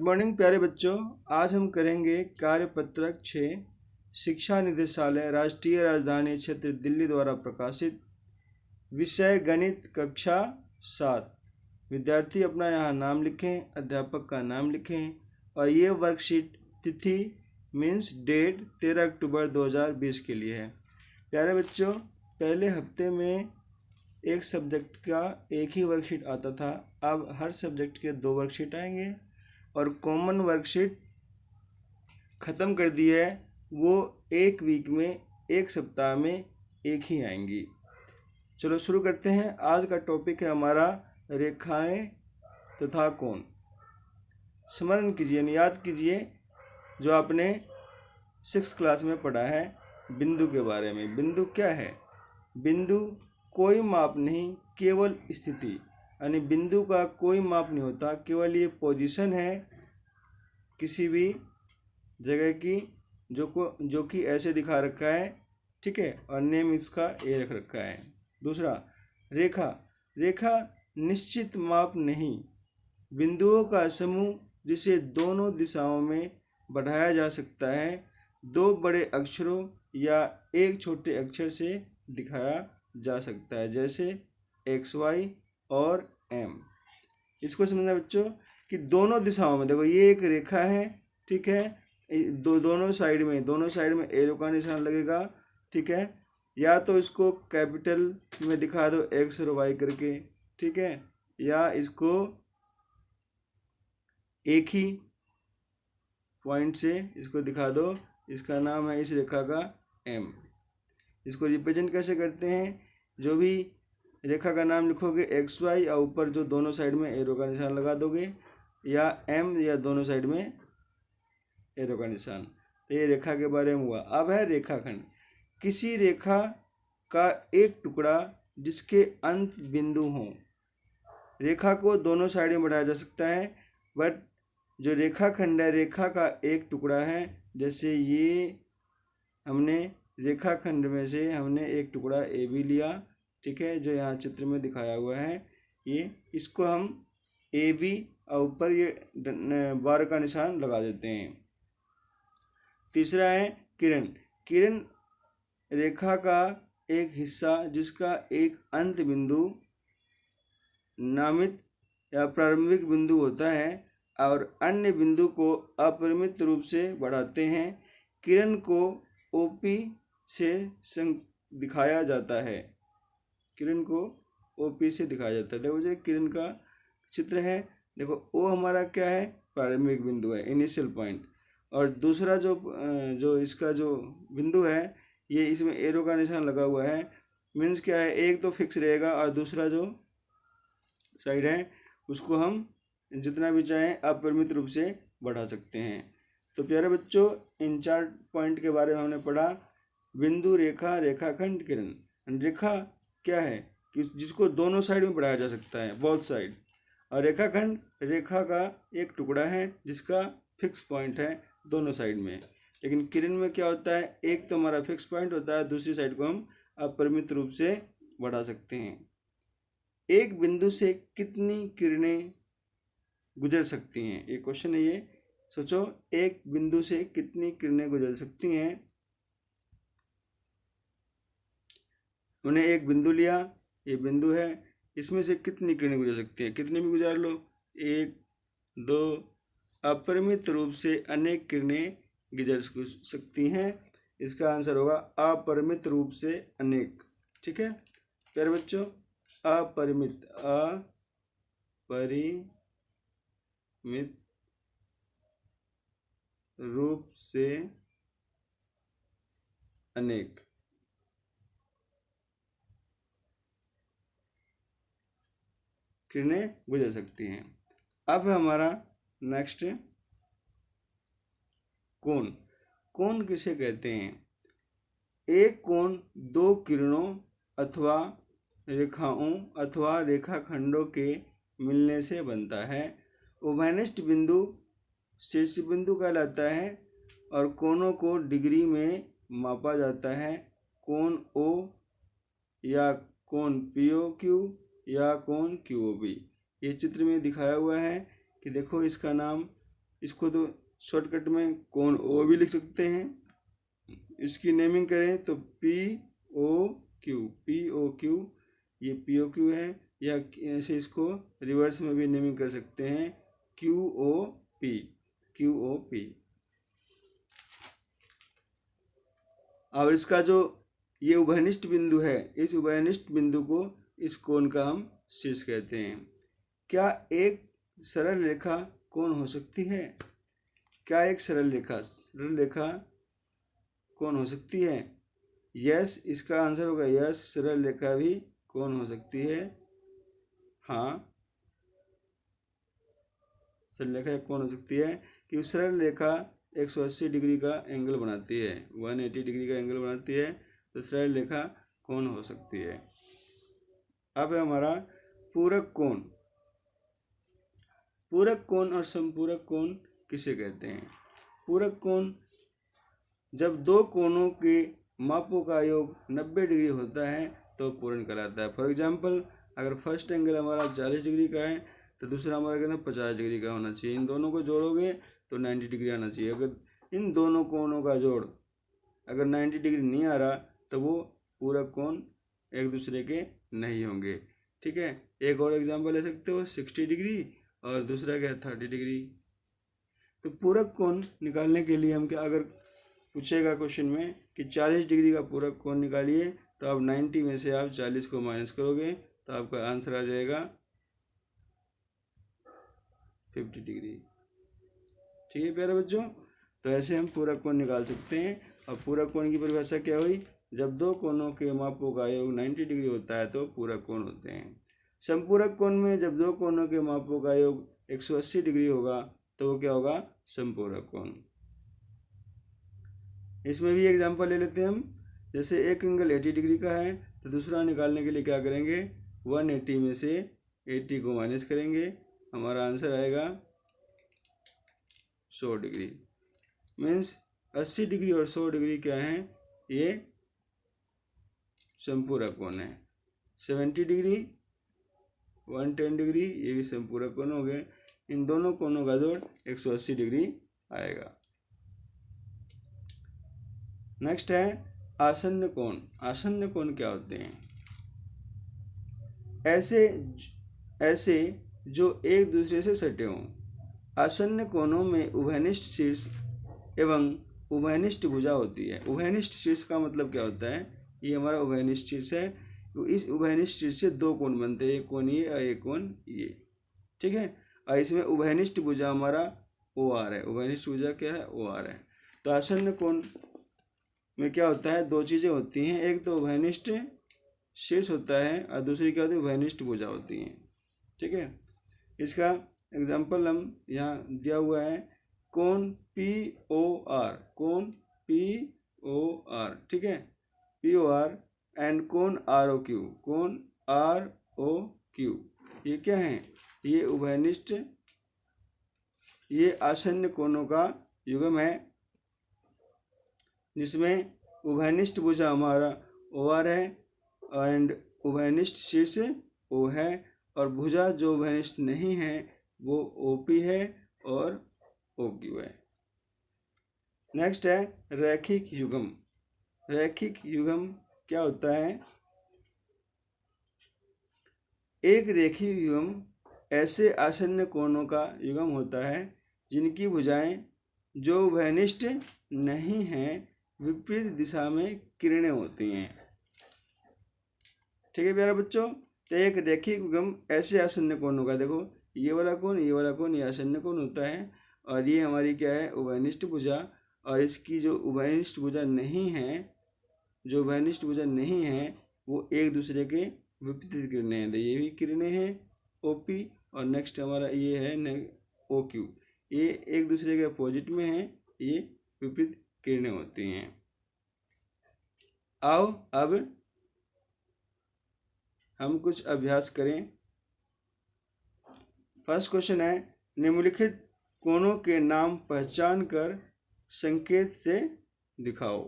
Morning प्यारे बच्चों, आज हम करेंगे कार्यपत्रक 6 शिक्षा निदेशालय राष्ट्रीय राजधानी क्षेत्र दिल्ली द्वारा प्रकाशित। विषय गणित कक्षा 7। विद्यार्थी अपना यहाँ नाम लिखें, अध्यापक का नाम लिखें और ये वर्कशीट तिथि मीन्स डेट 13 अक्टूबर 2020 के लिए है। प्यारे बच्चों, पहले हफ्ते में एक सब्जेक्ट का एक ही वर्कशीट आता था, अब हर सब्जेक्ट के 2 वर्कशीट आएंगे और कॉमन वर्कशीट ख़त्म कर दी है, वो एक वीक में, एक सप्ताह में एक ही आएंगी। चलो शुरू करते हैं। आज का टॉपिक है हमारा रेखाएं तथा कोण। स्मरण कीजिए, याद कीजिए जो आपने 6th क्लास में पढ़ा है बिंदु के बारे में। बिंदु क्या है? बिंदु कोई माप नहीं, केवल स्थिति, यानी बिंदु का कोई माप नहीं होता, केवल ये पोजीशन है किसी भी जगह की जो कि ऐसे दिखा रखा है, ठीक है, और नेम इसका ए रख रखा है। दूसरा, रेखा। रेखा निश्चित माप नहीं, बिंदुओं का समूह जिसे दोनों दिशाओं में बढ़ाया जा सकता है, 2 बड़े अक्षरों या एक छोटे अक्षर से दिखाया जा सकता है, जैसे XY और M। इसको समझना बच्चों कि दोनों दिशाओं में, देखो ये एक रेखा है, ठीक है, दोनों साइड में एरो का निशान लगेगा, ठीक है, या तो इसको कैपिटल में दिखा दो X और Y करके, ठीक है, या इसको एक ही पॉइंट से इसको दिखा दो, इसका नाम है इस रेखा का M। इसको रिप्रेजेंट कैसे करते हैं? जो भी रेखा का नाम लिखोगे XY और ऊपर जो दोनों साइड में एरो का निशान लगा दोगे, या M या दोनों साइड में एरो का निशान। तो ये रेखा के बारे में हुआ। अब है रेखाखंड। किसी रेखा का एक टुकड़ा जिसके अंत बिंदु हों। रेखा को दोनों साइड में बढ़ाया जा सकता है, बट जो रेखाखंड है, रेखा का एक टुकड़ा है, जैसे ये हमने रेखाखंड में से हमने एक टुकड़ा AB लिया, ठीक है, जो यहाँ चित्र में दिखाया हुआ है, ये इसको हम AB और ऊपर ये बार का निशान लगा देते हैं। तीसरा है किरण। किरण रेखा का एक हिस्सा जिसका एक अंत बिंदु नामित या प्रारंभिक बिंदु होता है और अन्य बिंदु को अपरिमित रूप से बढ़ाते हैं। किरण को OP से दिखाया जाता है। किरण को OP से दिखाया जाता है। देखो, जो किरण का चित्र है, देखो O हमारा क्या है? प्रारंभिक बिंदु है, इनिशियल पॉइंट। और दूसरा जो इसका जो बिंदु है, ये इसमें एरो का निशान लगा हुआ है, मीन्स क्या है, एक तो फिक्स रहेगा और दूसरा जो साइड है उसको हम जितना भी चाहें अपरिमित रूप से बढ़ा सकते हैं। तो प्यारे बच्चों, इन 4 पॉइंट के बारे में हमने पढ़ा। बिंदु, रेखा, रेखाखंड, किरण। रेखा क्या है कि जिसको दोनों साइड में बढ़ाया जा सकता है, बोथ साइड। और रेखाखंड रेखा का एक टुकड़ा है जिसका फिक्स पॉइंट है दोनों साइड में। लेकिन किरण में क्या होता है, एक तो हमारा फिक्स पॉइंट होता है, दूसरी साइड को हम अपरिमित रूप से बढ़ा सकते हैं। एक बिंदु से कितनी किरणें गुजर सकती हैं? एक क्वेश्चन है ये, सोचो, एक बिंदु से कितनी किरणें गुजर सकती हैं? उन्हें एक बिंदु लिया, ये बिंदु है, इसमें से कितनी किरणें गुजर सकती हैं? कितनी भी गुजार लो, 1, 2, अपरिमित रूप से अनेक किरणें गुजर सकती हैं। इसका आंसर होगा अपरिमित रूप से अनेक, ठीक है प्यारे बच्चों। अपरिमित रूप से अनेक। किरणें गुजर सकती हैं। अब हमारा नेक्स्ट कोण। कोण किसे कहते हैं? एक कोण 2 किरणों अथवा रेखाओं अथवा रेखाखंडों के मिलने से बनता है। उभयनिष्ठ बिंदु शीर्ष बिंदु कहलाता है और कोणों को डिग्री में मापा जाता है। कोण O या कोण POQ या कोण QOB। ये चित्र में दिखाया हुआ है कि देखो, इसका नाम इसको तो शॉर्टकट में कोण ओ भी लिख सकते हैं। इसकी नेमिंग करें तो POQ, ये POQ है, या ऐसे इसको रिवर्स में भी नेमिंग कर सकते हैं QOP। और इसका जो ये उभयनिष्ठ बिंदु है, इस उभयनिष्ठ बिंदु को इस कोण का हम शीर्ष कहते हैं। क्या एक सरल रेखा कोण हो सकती है? क्या एक सरल रेखा कोण हो सकती है? यस, इसका आंसर होगा यस, सरल रेखा भी कोण हो सकती है। हाँ, सरल रेखा एक कोण हो सकती है कि सरल रेखा 180 डिग्री का एंगल बनाती है, 180 डिग्री का एंगल बनाती है, तो सरल रेखा कोण हो सकती है। अब है हमारा पूरक कोण। पूरक कोण और संपूरक कोण किसे कहते हैं? पूरक कोण जब दो कोणों के मापों का योग 90 डिग्री होता है तो पूर्ण कहलाता है। फॉर एग्जाम्पल, अगर फर्स्ट एंगल हमारा 40 डिग्री का है तो दूसरा हमारा कहते हैं 50 डिग्री का होना चाहिए। इन दोनों को जोड़ोगे तो 90 डिग्री आना चाहिए। अगर इन दोनों कोणों का जोड़ अगर 90 डिग्री नहीं आ रहा तो वो पूरक कोण एक दूसरे के नहीं होंगे। ठीक है, एक और एग्जाम्पल ले सकते हो, 60 डिग्री और दूसरा क्या है 30 डिग्री। तो पूरक कोण निकालने के लिए हम क्या, अगर पूछेगा क्वेश्चन में कि 40 डिग्री का पूरक कोण निकालिए, तो आप 90 में से आप 40 को माइनस करोगे तो आपका आंसर आ जाएगा 50 डिग्री। ठीक है प्यारे बच्चों, तो ऐसे हम पूरक कोण निकाल सकते हैं। और पूरक कोण की परिभाषा क्या हुई? जब दो कोणों के मापों का योग 90 डिग्री होता है तो पूरक कोण होते हैं। संपूरक कोण में जब दो कोणों के मापों का योग 180 डिग्री होगा तो वो क्या होगा? संपूरक कोण। इसमें भी एग्जांपल ले लेते हैं हम। जैसे एक एंगल 80 डिग्री का है तो दूसरा निकालने के लिए क्या करेंगे? 180 में से 80 को माइनस करेंगे, हमारा आंसर आएगा 100 डिग्री। मीन्स 80 डिग्री और 100 डिग्री क्या है? ये संपूरक कोण है। 70 डिग्री 110 डिग्री ये भी संपूरक कोण हो गए। इन दोनों कोणों का जोड़ 180 डिग्री आएगा। नेक्स्ट है आसन्न कोण। आसन्न कोण क्या होते हैं? ऐसे जो एक दूसरे से सटे हों। आसन्न कोणों में उभयनिष्ठ शीर्ष एवं उभयनिष्ठ भुजा होती है। उभयनिष्ठ शीर्ष का मतलब क्या होता है? ये हमारा उभयनिष्ठ शीर्ष है। तो इस उभयनिष्ठ शीर्ष से दो कोण बनते हैं, एक कोण ये और एक कोण ये। ठीक है, और इसमें उभयनिष्ठ भुजा हमारा OR है। उभयनिष्ठ भुजा क्या है? OR है। तो आसन्न कोण में क्या होता है? दो चीज़ें होती हैं, एक तो उभयनिष्ठ शीर्ष होता है और दूसरी क्या होती है? उभयनिष्ठ भुजा होती हैं। ठीक है, इसका एग्जाम्पल हम यहाँ दिया हुआ है, कोण POR, कोण POR। ठीक है, POR एंड कोण ROQ, कोण ROQ। ये क्या है? ये उभयनिष्ठ, ये आसन्न कोणों का युग्म है जिसमें उभयनिष्ठ भुजा हमारा OR है एंड उभयनिष्ठ शीर्ष O है, और भुजा जो उभयनिष्ठ नहीं है वो OP है और OQ है। नेक्स्ट है रैखिक युग्म। रैखिक युग्म क्या होता है? एक रेखीय युग्म ऐसे आसन्न कोणों का युग्म होता है जिनकी भुजाएं जो उभयनिष्ठ नहीं हैं विपरीत दिशा में किरणें होती हैं। ठीक है प्यारे बच्चों, तो एक रेखिक युग्म ऐसे आसन्न कोणों का, देखो ये वाला कोण, ये वाला कोण, ये आसन्न कोण होता है, और ये हमारी क्या है? उभयनिष्ठ भुजा। और इसकी जो उभयनिष्ठ भुजा नहीं है, जो उभयनिष्ठ भुजा नहीं है वो एक दूसरे के विपरीत किरणें हैं। ये भी किरणें हैं OP, और नेक्स्ट हमारा ये है OQ। ये एक दूसरे के अपोजिट में हैं, ये विपरीत किरणें होती हैं। आओ अब हम कुछ अभ्यास करें। फर्स्ट क्वेश्चन है, निम्नलिखित कोणों के नाम पहचान कर संकेत से दिखाओ।